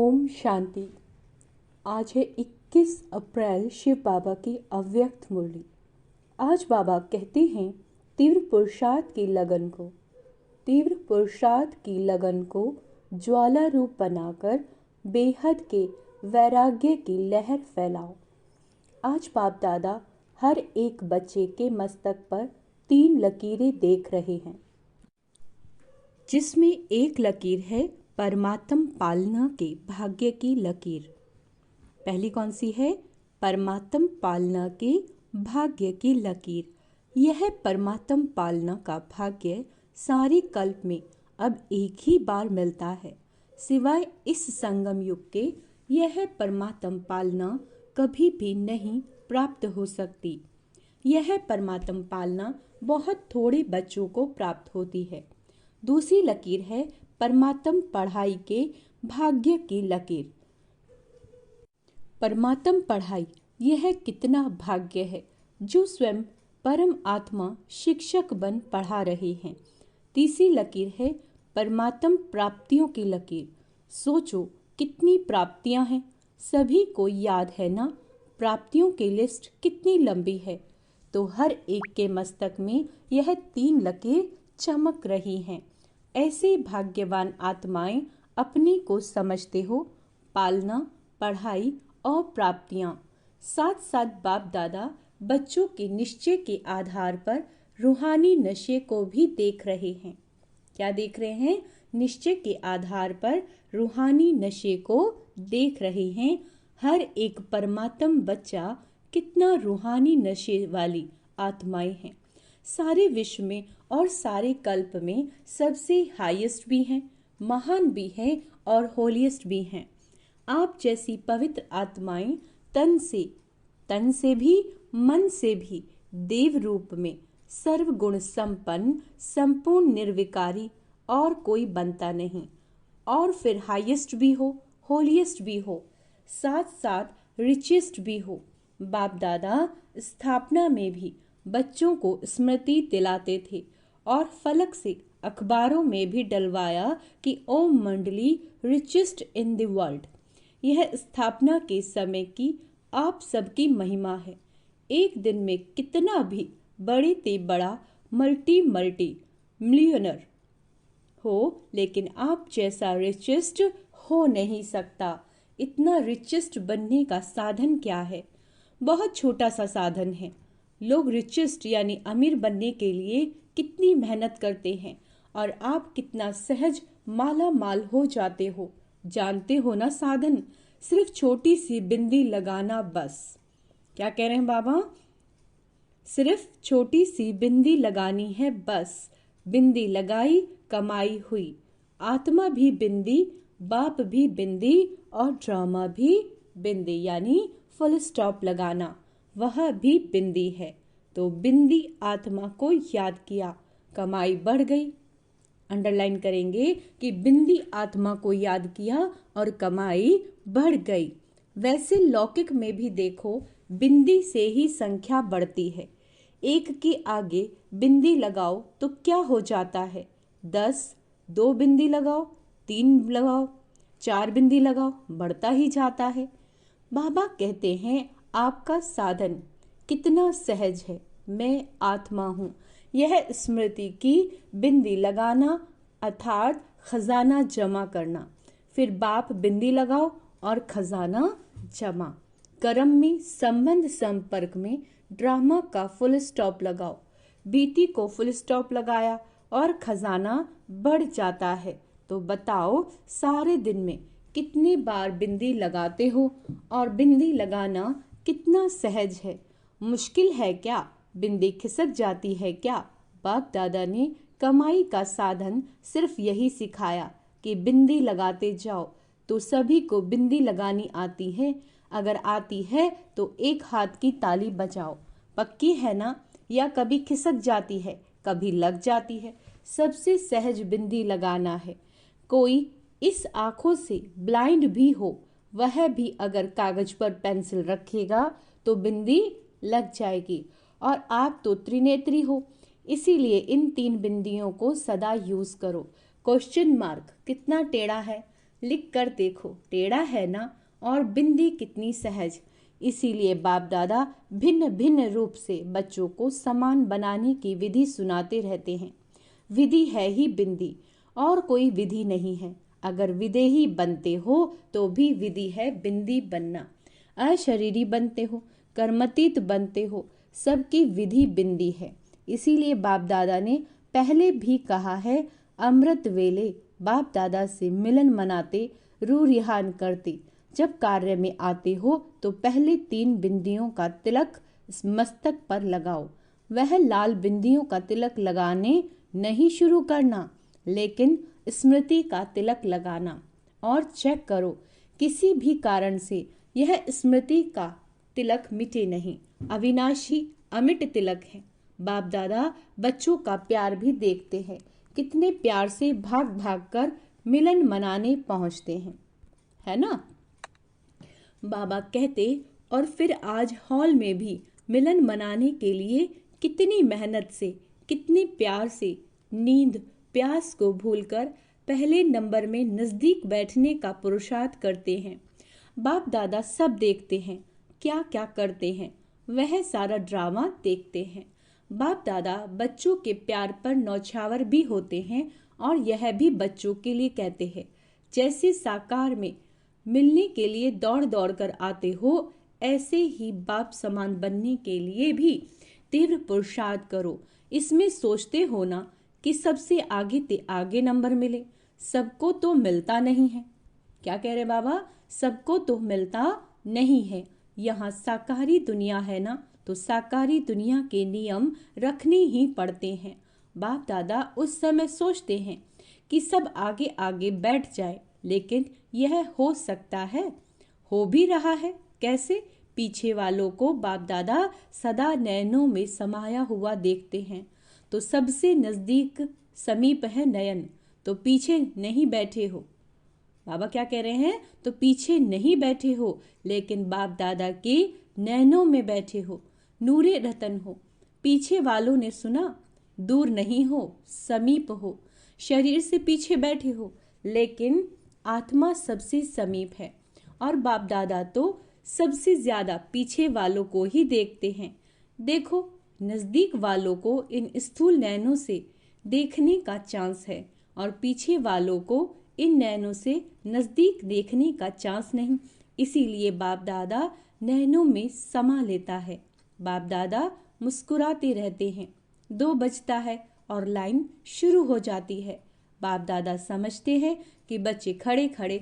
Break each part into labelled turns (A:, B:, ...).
A: ओम शांति। आज है 21 अप्रैल, शिव बाबा की अव्यक्त मुरली। आज बाबा कहते हैं, तीव्र पुरुषार्थ की लगन को ज्वाला रूप बनाकर बेहद के वैराग्य की लहर फैलाओ। आज बाप दादा हर एक बच्चे के मस्तक पर 3 लकीरें देख रहे हैं, जिसमें एक लकीर है परमात्म पालना के भाग्य की लकीर। पहली कौन सी है? परमात्म पालना के भाग्य की लकीर। यह परमात्म पालना का भाग्य सारे कल्प में अब एक ही बार मिलता है, सिवाय इस संगम युग के यह परमात्म पालना कभी भी नहीं प्राप्त हो सकती। यह परमात्म पालना बहुत थोड़े बच्चों को प्राप्त होती है। दूसरी लकीर है परमात्म पढ़ाई के भाग्य की लकीर। परमात्म पढ़ाई, यह कितना भाग्य है जो स्वयं परम आत्मा शिक्षक बन पढ़ा रहे हैं। तीसरी लकीर है परमात्म प्राप्तियों की लकीर। सोचो कितनी प्राप्तियां हैं, सभी को याद है ना? प्राप्तियों की लिस्ट कितनी लंबी है। तो हर एक के मस्तक में यह 3 लकीर चमक रही हैं। ऐसे भाग्यवान आत्माएं अपने को समझते हो। पालना, पढ़ाई और प्राप्तियां, साथ साथ बाप दादा बच्चों के निश्चय के आधार पर रूहानी नशे को भी देख रहे हैं। क्या देख रहे हैं? निश्चय के आधार पर रूहानी नशे को देख रहे हैं। हर एक परमात्म बच्चा कितना रूहानी नशे वाली आत्माएं हैं। सारे विश्व में और सारे कल्प में सबसे हाईएस्ट भी हैं, महान भी हैं और होलीएस्ट भी हैं। आप जैसी पवित्र आत्माएं तन से भी मन से भी देव रूप में सर्वगुण संपन्न, संपूर्ण निर्विकारी और कोई बनता नहीं। और फिर हाईएस्ट भी हो, होलीएस्ट भी हो, साथ साथ रिचेस्ट भी हो। बाप दादा स्थापना में भी बच्चों को स्मृति दिलाते थे और फलक से अखबारों में भी डलवाया कि ओम मंडली रिचेस्ट इन द वर्ल्ड। यह स्थापना के समय की आप सबकी महिमा है। एक दिन में कितना भी बड़े ते बड़ा मल्टी मिलियनर हो, लेकिन आप जैसा रिचेस्ट हो नहीं सकता। इतना रिचेस्ट बनने का साधन क्या है? बहुत छोटा सा साधन है। लोग रिचेस्ट यानी अमीर बनने के लिए कितनी मेहनत करते हैं और आप कितना सहज माला माल हो जाते हो। जानते हो ना साधन? सिर्फ छोटी सी बिंदी लगाना बस। क्या कह रहे हैं बाबा? सिर्फ छोटी सी बिंदी लगानी है बस। बिंदी लगाई, कमाई हुई। आत्मा भी बिंदी, बाप भी बिंदी और ड्रामा भी बिंदी, यानी फुल स्टॉप लगाना, वह भी बिंदी है। तो बिंदी आत्मा को याद किया, कमाई बढ़ गई। अंडरलाइन करेंगे कि बिंदी आत्मा को याद किया और कमाई बढ़ गई। वैसे लौकिक में भी देखो, बिंदी से ही संख्या बढ़ती है। 1 के आगे बिंदी लगाओ तो क्या हो जाता है? 10। 2 बिंदी लगाओ, 3 लगाओ, 4 बिंदी लगाओ, बढ़ता ही जाता है। बाबा कहते हैं, आपका साधन कितना सहज है। मैं आत्मा हूँ, यह स्मृति की बिंदी लगाना अर्थात खजाना जमा करना। फिर बाप बिंदी लगाओ और खजाना जमा। कर्म में संबंध संपर्क में ड्रामा का फुल स्टॉप लगाओ। बीती को फुल स्टॉप लगाया और खजाना बढ़ जाता है। तो बताओ, सारे दिन में कितनी बार बिंदी लगाते हो और बिंदी लगाना कितना सहज है। मुश्किल है क्या? बिंदी खिसक जाती है क्या? बाप दादा ने कमाई का साधन सिर्फ यही सिखाया कि बिंदी लगाते जाओ। तो सभी को बिंदी लगानी आती है? अगर आती है तो एक हाथ की ताली बजाओ। पक्की है ना? या कभी खिसक जाती है, कभी लग जाती है। सबसे सहज बिंदी लगाना है। कोई इस आंखों से ब्लाइंड भी हो, वह भी अगर कागज पर पेंसिल रखेगा तो बिंदी लग जाएगी। और आप तो त्रिनेत्री हो, इसीलिए इन 3 बिंदियों को सदा यूज करो। क्वेश्चन मार्क कितना टेढ़ा है, लिख कर देखो टेढ़ा है ना, और बिंदी कितनी सहज। इसीलिए बाप दादा भिन्न भिन्न रूप से बच्चों को समान बनाने की विधि सुनाते रहते हैं। विधि है ही बिंदी, और कोई विधि नहीं है। अगर विदेही बनते हो तो भी विधि है बिंदी बनना। अशरीरी बनते हो, कर्मतीत बनते हो, सबकी विधि बिंदी है। इसीलिए बाप दादा ने पहले भी कहा है, अमृत वेले बाप दादा से मिलन मनाते, रू रिहान करते। जब कार्य में आते हो तो पहले 3 बिंदियों का तिलक मस्तक पर लगाओ। वह लाल बिंदियों का तिलक लगाने नहीं शुरू करना, लेकिन स्मृति का तिलक लगाना। और चेक करो, किसी भी कारण से यह स्मृति का तिलक मिटे नहीं, अविनाशी अमिट तिलक है। बाप दादा बच्चों का प्यार भी देखते हैं, कितने प्यार से भाग भाग कर मिलन मनाने पहुंचते हैं, है ना। बाबा कहते, और फिर आज हॉल में भी मिलन मनाने के लिए कितनी मेहनत से, कितने प्यार से, नींद प्यास को भूलकर पहले नंबर में नजदीक बैठने का पुरुषार्थ करते हैं। बाप दादा सब देखते हैं, क्या क्या करते हैं, वह सारा ड्रामा देखते हैं। बाप दादा बच्चों के प्यार पर नौछावर भी होते हैं, और यह भी बच्चों के लिए कहते हैं, जैसे साकार में मिलने के लिए दौड़ दौड़ कर आते हो, ऐसे ही बाप समान बनने के लिए भी तीव्र पुरुषार्थ करो। इसमें सोचते हो ना कि सबसे आगे ते आगे नंबर मिले, सबको तो मिलता नहीं है। क्या कह रहे बाबा, सबको तो मिलता नहीं है। यहाँ साकारी दुनिया है ना, तो साकारी दुनिया के नियम रखने ही पड़ते हैं। बाप दादा उस समय सोचते हैं कि सब आगे आगे बैठ जाए, लेकिन यह हो सकता है, हो भी रहा है। कैसे? पीछे वालों को बाप दादा सदा नयनों में समाया हुआ देखते हैं, तो सबसे नजदीक समीप है नयन, तो पीछे नहीं बैठे हो। बाबा क्या कह रहे हैं, तो पीछे नहीं बैठे हो, लेकिन बाप दादा के नैनों में बैठे हो, नूरे रतन हो। पीछे वालों ने सुना, दूर नहीं हो, समीप हो। शरीर से पीछे बैठे हो, लेकिन आत्मा सबसे समीप है। और बाप दादा तो सबसे ज्यादा पीछे वालों को ही देखते हैं। देखो, नजदीक वालों को इन स्थूल नैनों से देखने का चांस है, और पीछे वालों को इन नैनों से नजदीक देखने का चांस नहीं। इसीलिए बाप दादा नैनों में समा लेता है। बाप दादा मुस्कुराते रहते हैं। 2 बजता है और लाइन शुरू हो जाती है। बाप दादा समझते हैं कि बच्चे खड़े खड़े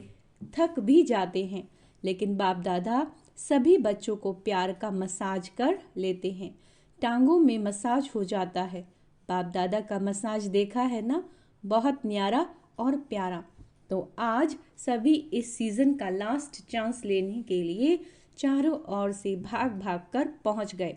A: थक भी जाते हैं, लेकिन बाप दादा सभी बच्चों को प्यार का मसाज कर लेते हैं। टांगों में मसाज हो जाता है। बाप दादा का मसाज देखा है ना, बहुत न्यारा और प्यारा। तो आज सभी इस सीजन का लास्ट चांस लेने के लिए चारों ओर से भाग भाग कर पहुंच गए।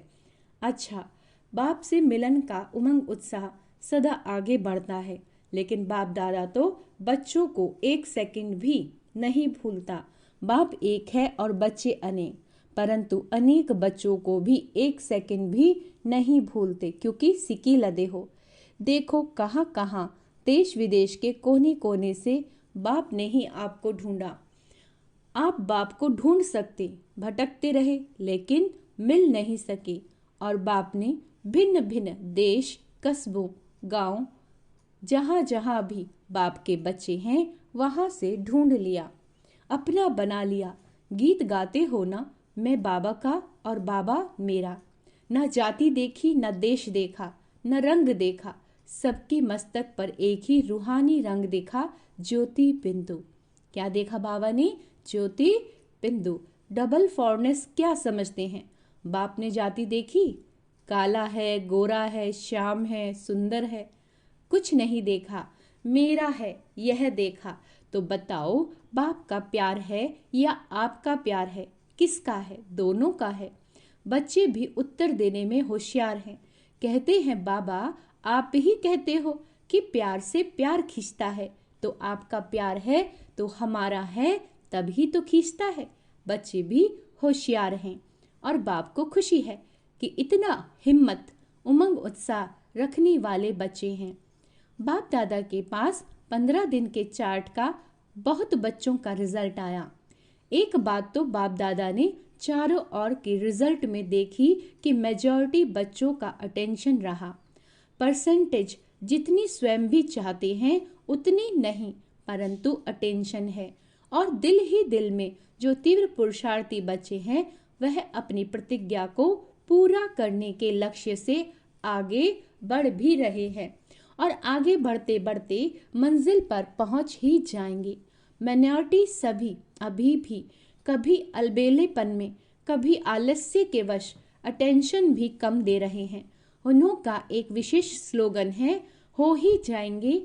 A: अच्छा, बाप से मिलन का उमंग उत्साह सदा आगे बढ़ता है, लेकिन बाप दादा तो बच्चों को 1 सेकंड भी नहीं भूलता। बाप एक है और बच्चे अनेक, परंतु अनेक बच्चों को भी 1 सेकंड भी नहीं भूलते, क्योंकि सिक्की लदे हो। देखो कहाँ कहाँ देश विदेश के कोने कोने से बाप ने ही आपको ढूंढा। आप बाप को ढूंढ सकते, भटकते रहे, लेकिन मिल नहीं सके। और बाप ने भिन्न भिन्न देश, कस्बों, गांव, जहां जहां भी बाप के बच्चे हैं, वहां से ढूंढ लिया, अपना बना लिया। गीत गाते हो ना, मैं बाबा का और बाबा मेरा। न जाति देखी, न देश देखा, न रंग देखा, सबकी मस्तक पर एक ही रूहानी रंग देखा, ज्योति बिंदु। क्या देखा बाबा ने? ज्योति बिंदु। डबल फॉरनेस क्या समझते हैं? बाप ने जाति देखी? काला है, गोरा है, श्याम है, सुंदर है, कुछ नहीं देखा। मेरा है यह देखा। तो बताओ, बाप का प्यार है या आपका प्यार है? किसका है? दोनों का है। बच्चे भी उत्तर देने में होशियार हैं। कहते हैं, बाबा आप ही कहते हो कि प्यार से प्यार खींचता है, तो आपका प्यार है तो हमारा है, तभी तो खींचता है। बच्चे भी होशियार हैं, और बाप को खुशी है कि इतना हिम्मत, उमंग, उत्साह रखने वाले बच्चे हैं। बाप दादा के पास 15 दिन के चार्ट का बहुत बच्चों का रिजल्ट आया। एक बात तो बाप दादा ने चारों ओर के रिजल्ट में देखी कि मेजॉरिटी बच्चों का अटेंशन रहा। परसेंटेज जितनी स्वयं भी चाहते हैं उतनी नहीं, परंतु अटेंशन है। और दिल ही दिल में जो तीव्र पुरुषार्थी बच्चे हैं वह अपनी प्रतिज्ञा को पूरा करने के लक्ष्य से आगे बढ़ भी रहे हैं और आगे बढ़ते बढ़ते मंजिल पर पहुंच ही जाएंगे। माइनॉरिटी सभी अभी भी कभी अलबेलेपन में, कभी आलस्य के वश अटेंशन भी कम दे रहे हैं। उन्हों का एक विशेष स्लोगन है, हो ही जाएंगे,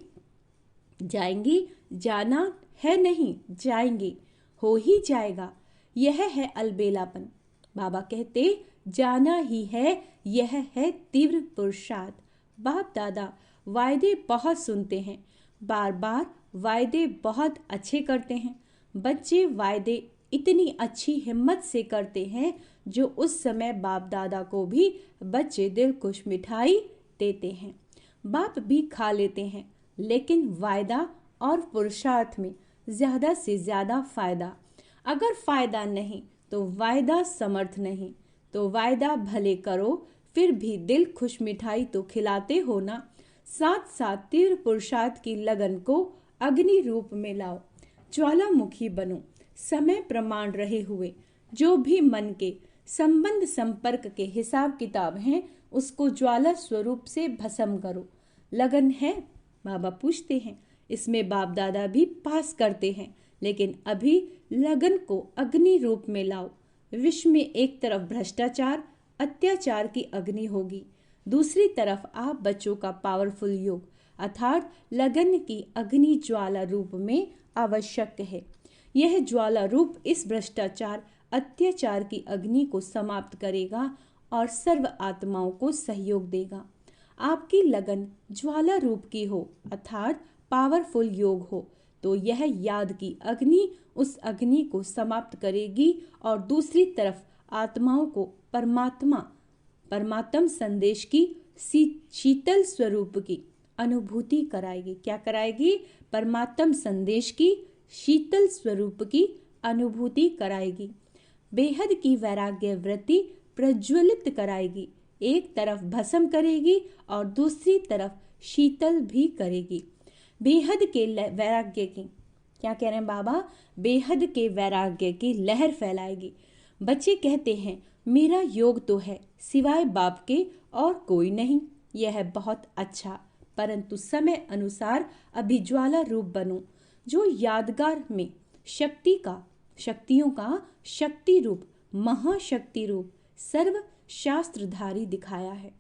A: जाएंगे, जाना है नहीं, जाएंगे, हो ही जाएगा। यह है अलबेलापन। बाबा कहते जाना ही है, यह है तीव्र पुरुषार्थ। बाप दादा वायदे बहुत सुनते हैं, बार बार वायदे बहुत अच्छे करते हैं। बच्चे वायदे इतनी अच्छी हिम्मत से करते हैं जो उस समय बाप दादा को भी बच्चे दिल खुश मिठाई देते हैं। बाप भी खा लेते हैं, लेकिन वायदा और पुरुषार्थ में ज्यादा से ज्यादा फायदा। अगर फायदा नहीं तो वायदा समर्थ नहीं, तो वायदा भले करो फिर भी दिल खुश मिठाई तो खिलाते हो ना। साथ साथ तीव्र पुरुषार्थ की लगन को अग्नि रूप में लाओ, ज्वालामुखी बनो। समय प्रमाण रहे हुए जो भी मन के संबंध संपर्क के हिसाब किताब हैं उसको ज्वाला स्वरूप से भस्म करो। लगन है? बाबा पूछते हैं। इसमें बाप दादा भी पास करते हैं, लेकिन अभी लगन को अग्नि रूप में लाओ। विश्व में एक तरफ भ्रष्टाचार अत्याचार की अग्नि होगी, दूसरी तरफ आप बच्चों का पावरफुल योग अर्थात लगन की अग्नि ज्वाला रूप में आवश्यक है। यह ज्वाला रूप इस भ्रष्टाचार अत्याचार की अग्नि को समाप्त करेगा और सर्व आत्माओं को सहयोग देगा। आपकी लगन ज्वाला रूप की हो अर्थात पावरफुल योग हो तो यह याद की अग्नि उस अग्नि को समाप्त करेगी और दूसरी तरफ आत्माओं को परमात्म संदेश की शीतल स्वरूप की अनुभूति कराएगी। क्या कराएगी? परमात्म संदेश की शीतल स्वरूप की अनुभूति कराएगी। बेहद की वैराग्य वृत्ति प्रज्वलित कराएगी। एक तरफ भस्म करेगी और दूसरी तरफ शीतल भी करेगी। बेहद के वैराग्य की, क्या कह रहे हैं बाबा? बेहद के वैराग्य की लहर फैलाएगी। बच्चे कहते हैं मेरा योग तो है, सिवाय बाप के और कोई नहीं। यह है बहुत अच्छा, परंतु समय अनुसार अभी ज्वाला रूप बनो जो यादगार में शक्तियों का शक्ति रूप, महाशक्ति रूप सर्व शास्त्रधारी दिखाया है।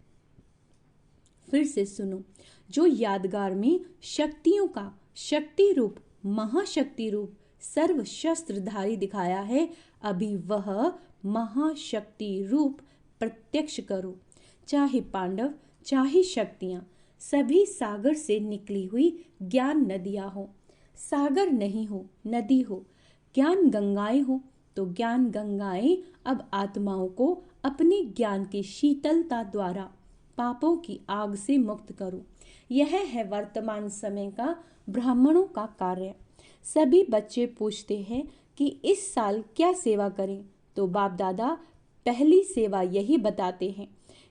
A: फिर से सुनो, जो यादगार में शक्तियों का शक्ति रूप, महाशक्ति रूप सर्व शस्त्रधारी दिखाया है, अभी वह महाशक्ति रूप प्रत्यक्ष करो। चाहे पांडव चाहे शक्तियां सभी सागर से निकली हुई ज्ञान नदियां हो। सागर नहीं हो, नदी हो। ज्ञान गंगाएं हो तो ज्ञान गंगाएं अब आत्माओं को अपने ज्ञान की शीतलता द्वारा पापों की आग से मुक्त करो। यह है वर्तमान समय का ब्राह्मणों का कार्य। सभी बच्चे पूछते हैं कि इस साल क्या सेवा करें, तो बाप दादा पहली सेवा यही बताते हैं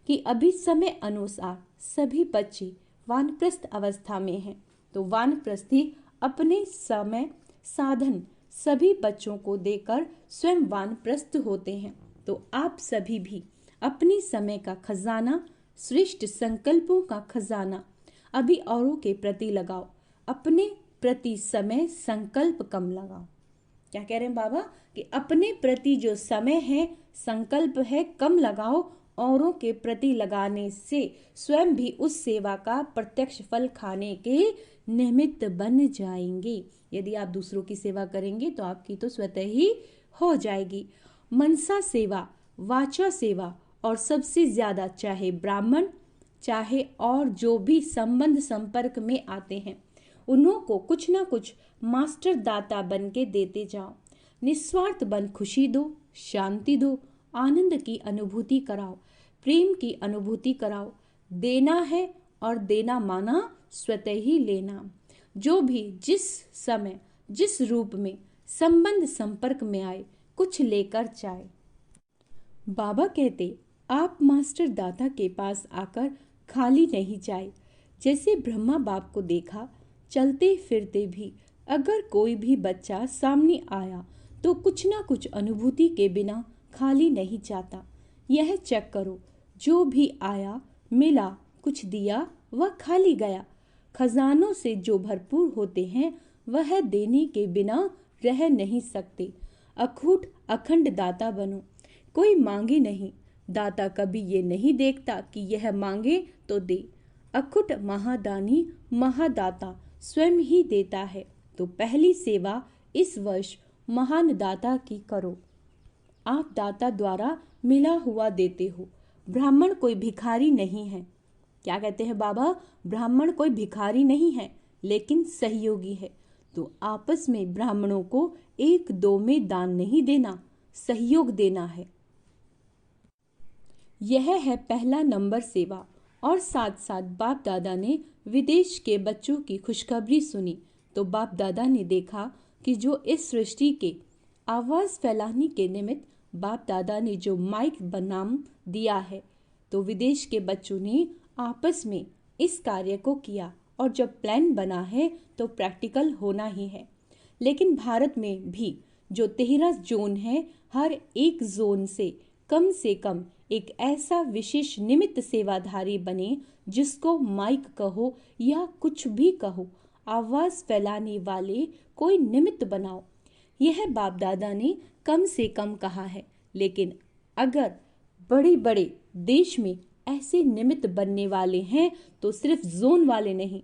A: कि अभी समय अनुसार सभी बच्चे वानप्रस्थ अवस्था में हैं, तो वानप्रस्थी अपने समय साधन सभी बच्चों को देकर स्वयं वानप्रस्थ होते हैं। तो आप सभी भी अपनी समय का खजाना, श्रेष्ठ संकल्पों का खजाना अभी औरों के प्रति लगाओ, अपने प्रति समय संकल्प कम लगाओ। क्या कह रहे हैं बाबा? कि अपने प्रति जो समय है, संकल्प है, कम लगाओ। औरों के प्रति लगाने से स्वयं भी उस सेवा का प्रत्यक्ष फल खाने के निमित्त बन जाएंगे। यदि आप दूसरों की सेवा करेंगे तो आपकी तो स्वतः ही हो जाएगी। मनसा सेवा, वाचा सेवा और सबसे ज्यादा चाहे ब्राह्मण चाहे और जो भी संबंध संपर्क में आते हैं उन्हों को कुछ ना कुछ मास्टर दाता बन के देते जाओ। निस्वार्थ बन खुशी दो, शांति दो, आनंद की अनुभूति कराओ, प्रेम की अनुभूति कराओ। देना है और देना माना स्वतः ही लेना। जो भी जिस समय जिस रूप में संबंध संपर्क में आए, कुछ लेकर जाए। बाबा कहते, आप मास्टर दाता के पास आकर खाली नहीं जाए। जैसे ब्रह्मा बाप को देखा, चलते फिरते भी अगर कोई भी बच्चा सामने आया तो कुछ ना कुछ अनुभूति के बिना खाली नहीं जाता। यह चेक करो, जो भी आया मिला, कुछ दिया, वह खाली गया। खजानों से जो भरपूर होते हैं वह देने के बिना रह नहीं सकते। अखूट अखंड दाता बनो, कोई मांगे नहीं। दाता कभी ये नहीं देखता कि यह मांगे तो दे। अखुट महादानी महादाता स्वयं ही देता है। तो पहली सेवा इस वर्ष महान दाता की करो। आप दाता द्वारा मिला हुआ देते हो। ब्राह्मण कोई भिखारी नहीं है। क्या कहते हैं बाबा? ब्राह्मण कोई भिखारी नहीं है, लेकिन सहयोगी है। तो आपस में ब्राह्मणों को एक दो में दान नहीं देना, सहयोग देना है। यह है पहला नंबर सेवा। और साथ साथ बाप दादा ने विदेश के बच्चों की खुशखबरी सुनी। तो बाप दादा ने देखा कि जो इस सृष्टि के आवाज़ फैलाने के निमित्त बाप दादा ने जो माइक बनाम दिया है, तो विदेश के बच्चों ने आपस में इस कार्य को किया। और जब प्लान बना है तो प्रैक्टिकल होना ही है। लेकिन भारत में भी जो 13 जोन है, हर एक जोन से कम एक ऐसा विशेष निमित्त सेवाधारी बने, जिसको माइक कहो या कुछ भी कहो, आवाज फैलाने वाले कोई निमित्त बनाओ। यह बाप दादा ने कम से कम कहा है। लेकिन अगर बड़े बड़े देश में ऐसे निमित्त बनने वाले हैं तो सिर्फ जोन वाले नहीं,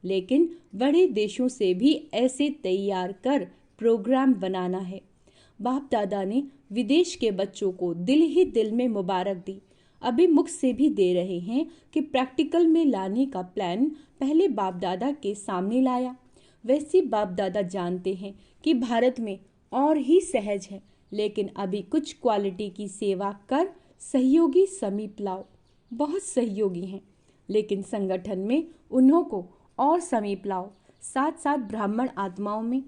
A: लेकिन बड़े देशों से भी ऐसे तैयार कर प्रोग्राम बनाना है। बाप दादा ने विदेश के बच्चों को दिल ही दिल में मुबारक दी। अभी मुख से भी दे रहे हैं कि प्रैक्टिकल में लाने का प्लान पहले बाप दादा के सामने लाया। वैसे बाप दादा जानते हैं कि भारत में और ही सहज है, लेकिन अभी कुछ क्वालिटी की सेवा कर सहयोगी समीप लाओ। बहुत सहयोगी हैं, लेकिन संगठन में उन्हों को और समीप लाओ। साथ साथ ब्राह्मण आत्माओं में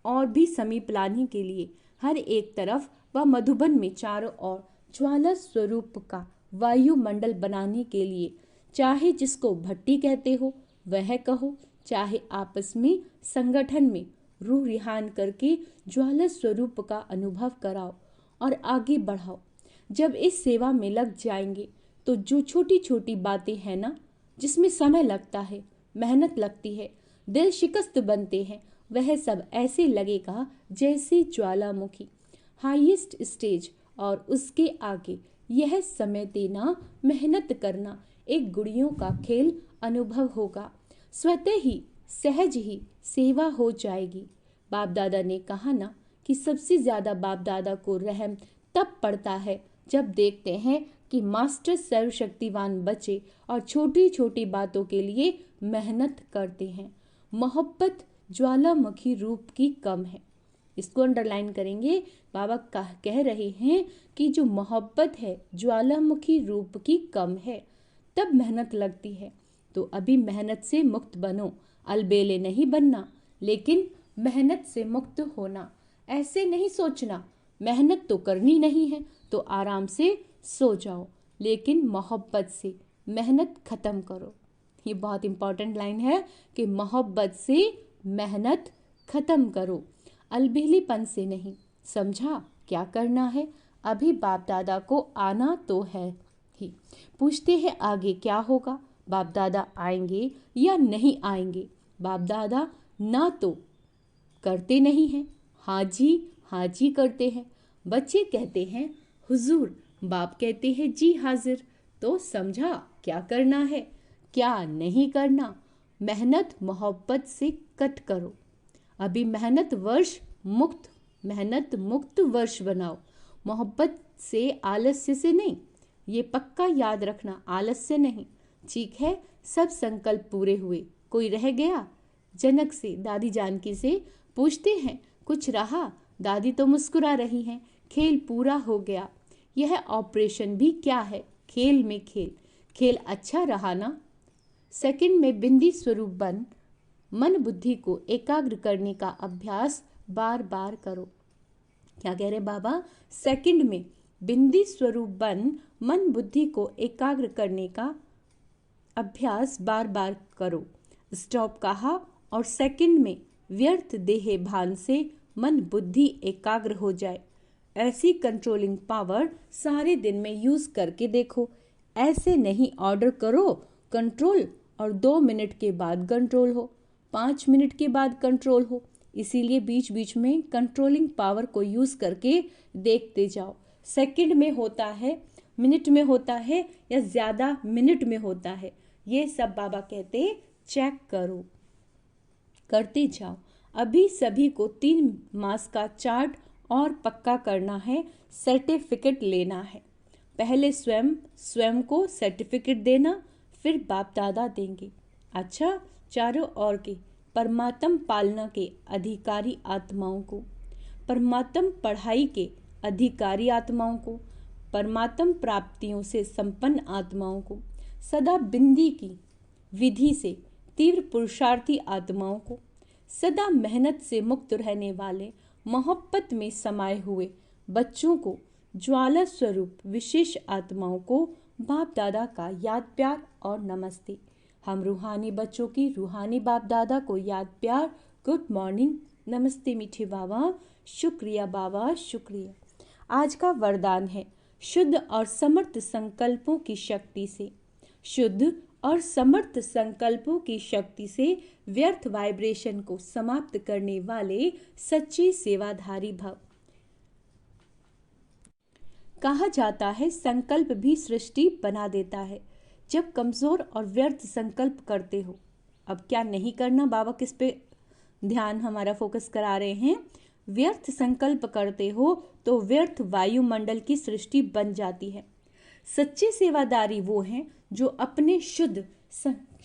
A: और भी समीप लाने के लिए हर एक तरफ व मधुबन में चारों ओर ज्वाला स्वरूप का वायुमंडल बनाने के लिए, चाहे जिसको भट्टी कहते हो वह कहो, चाहे आपस में संगठन में रूह रिहान करके ज्वाला स्वरूप का अनुभव कराओ और आगे बढ़ाओ। जब इस सेवा में लग जाएंगे तो जो छोटी छोटी बातें हैं ना, जिसमें समय लगता है, मेहनत लगती है, दिल शिकस्त बनते हैं, वह सब ऐसे लगेगा जैसे ज्वालामुखी हाईएस्ट स्टेज, और उसके आगे यह समय देना, मेहनत करना एक गुड़ियों का खेल अनुभव होगा। स्वतः ही सहज ही सेवा हो जाएगी। बाप दादा ने कहा ना कि सबसे ज्यादा बाप दादा को रहम तब पड़ता है जब देखते हैं कि मास्टर सर्वशक्तिवान बच्चे और छोटी छोटी बातों के लिए मेहनत करते हैं। मोहब्बत ज्वालामुखी रूप की कम है। इसको अंडरलाइन करेंगे। बाबा कह रहे हैं कि जो मोहब्बत है ज्वालामुखी रूप की कम है, तब मेहनत लगती है। तो अभी मेहनत से मुक्त बनो, अलबेले नहीं बनना, लेकिन मेहनत से मुक्त होना। ऐसे नहीं सोचना मेहनत तो करनी नहीं है तो आराम से सो जाओ, लेकिन मोहब्बत से मेहनत खत्म करो। ये बहुत इंपॉर्टेंट लाइन है कि मोहब्बत से मेहनत खत्म करो, अलबेलीपन से नहीं। समझा क्या करना है? अभी बाप दादा को आना तो है ही। पूछते हैं आगे क्या होगा? बाप दादा आएंगे या नहीं आएंगे? बाप दादा ना तो करते नहीं हैं, हाँ जी करते हैं। बच्चे कहते हैं हुजूर, बाप कहते हैं जी हाजिर। तो समझा क्या करना है, क्या नहीं करना। मेहनत मोहब्बत से कट करो। अभी मेहनत मुक्त वर्ष बनाओ। मोहब्बत से, आलस्य से नहीं। ये पक्का याद रखना, आलस्य नहीं। ठीक है, सब संकल्प पूरे हुए, कोई रह गया? जनक से, दादी जानकी से पूछते हैं कुछ रहा? दादी तो मुस्कुरा रही हैं, खेल पूरा हो गया। यह ऑपरेशन भी क्या है, खेल में खेल। खेल अच्छा रहा ना? सेकंड में बिंदी स्वरूप बन, मन बुद्धि को एकाग्र करने का अभ्यास बार बार करो। क्या कह रहे बाबा? सेकंड में बिंदी स्वरूप बन मन बुद्धि को एकाग्र करने का अभ्यास बार बार करो। स्टॉप कहा और सेकंड में व्यर्थ देह भान से मन बुद्धि एकाग्र हो जाए। ऐसी कंट्रोलिंग पावर सारे दिन में यूज करके देखो। ऐसे नहीं ऑर्डर करो कंट्रोल और 2 मिनट के बाद कंट्रोल हो, 5 मिनट के बाद कंट्रोल हो। इसीलिए बीच बीच में कंट्रोलिंग पावर को यूज करके देखते जाओ। सेकंड में होता है, मिनट में होता है या ज्यादा मिनट में होता है, ये सब बाबा कहते चेक करो, करते जाओ। अभी सभी को 3 मास का चार्ट और पक्का करना है, सर्टिफिकेट लेना है। पहले स्वयं को सर्टिफिकेट देना, फिर बाप दादा देंगे। अच्छा, चारों ओर के परमात्म पालना के अधिकारी आत्माओं को, परमात्म पढ़ाई के अधिकारी आत्माओं को, परमात्म प्राप्तियों से संपन्न आत्माओं को, सदा बिंदी की विधि से तीव्र पुरुषार्थी आत्माओं को, सदा मेहनत से मुक्त रहने वाले मोहब्बत में समाये हुए बच्चों को, ज्वाला स्वरूप विशेष आत्माओं को बाप दादा का याद प्यार और नमस्ते। हम रूहानी बच्चों की रूहानी बाप दादा को याद प्यार, गुड मॉर्निंग, नमस्ते मीठे बाबा, शुक्रिया बाबा, शुक्रिया। आज का वरदान है शुद्ध और समर्थ संकल्पों की शक्ति से, शुद्ध और समर्थ संकल्पों की शक्ति से व्यर्थ वाइब्रेशन को समाप्त करने वाले सच्चे सेवाधारी भव। कहा जाता है संकल्प भी सृष्टि बना देता है। जब कमजोर और व्यर्थ संकल्प करते हो, अब क्या नहीं करना, बाबा किस पे ध्यान हमारा फोकस करा रहे हैं? व्यर्थ संकल्प करते हो तो व्यर्थ वायुमंडल की सृष्टि बन जाती है। सच्चे सेवादारी वो हैं जो अपने शुद्ध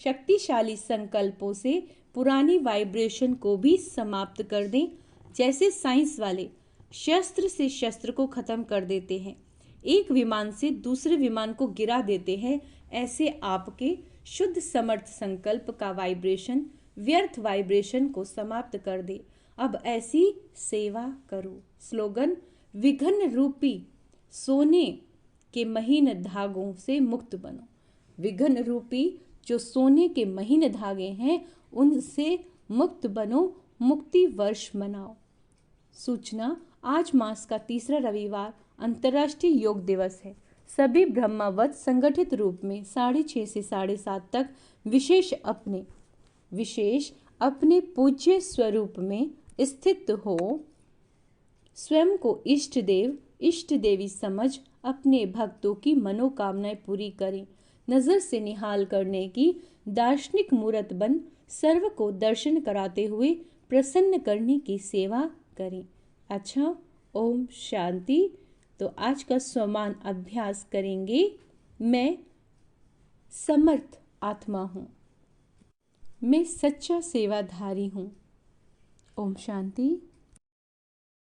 A: शक्तिशाली संकल्पों से पुरानी वाइब्रेशन को भी समाप्त कर दें। जैसे साइंस वाले शस्त्र से शस्त्र को खत्म कर देते हैं, एक विमान से दूसरे विमान को गिरा देते हैं, ऐसे आपके शुद्ध समर्थ संकल्प का वाइब्रेशन व्यर्थ वाइब्रेशन को समाप्त कर दे। अब ऐसी सेवा करो। स्लोगन, विघ्न रूपी सोने के महीन धागों से मुक्त बनो। विघ्न रूपी जो सोने के महीन धागे हैं उनसे मुक्त बनो, मुक्ति वर्ष मनाओ। सूचना, आज मास का तीसरा रविवार अंतर्राष्ट्रीय योग दिवस है। सभी ब्रह्मवत संगठित रूप में 6:30 से 7:30 तक विशेष अपने पूज्य स्वरूप में स्थित हो स्वयं को इष्ट देव इष्ट देवी समझ अपने भक्तों की मनोकामनाएं पूरी करें। नजर से निहाल करने की दार्शनिक मूर्त बन सर्व को दर्शन कराते हुए प्रसन्न करने की सेवा करें। अच्छा, ओम शांति। तो आज का स्वमान अभ्यास करेंगे। मैं समर्थ आत्मा हूँ, मैं सच्चा सेवाधारी हूँ। ओम शांति।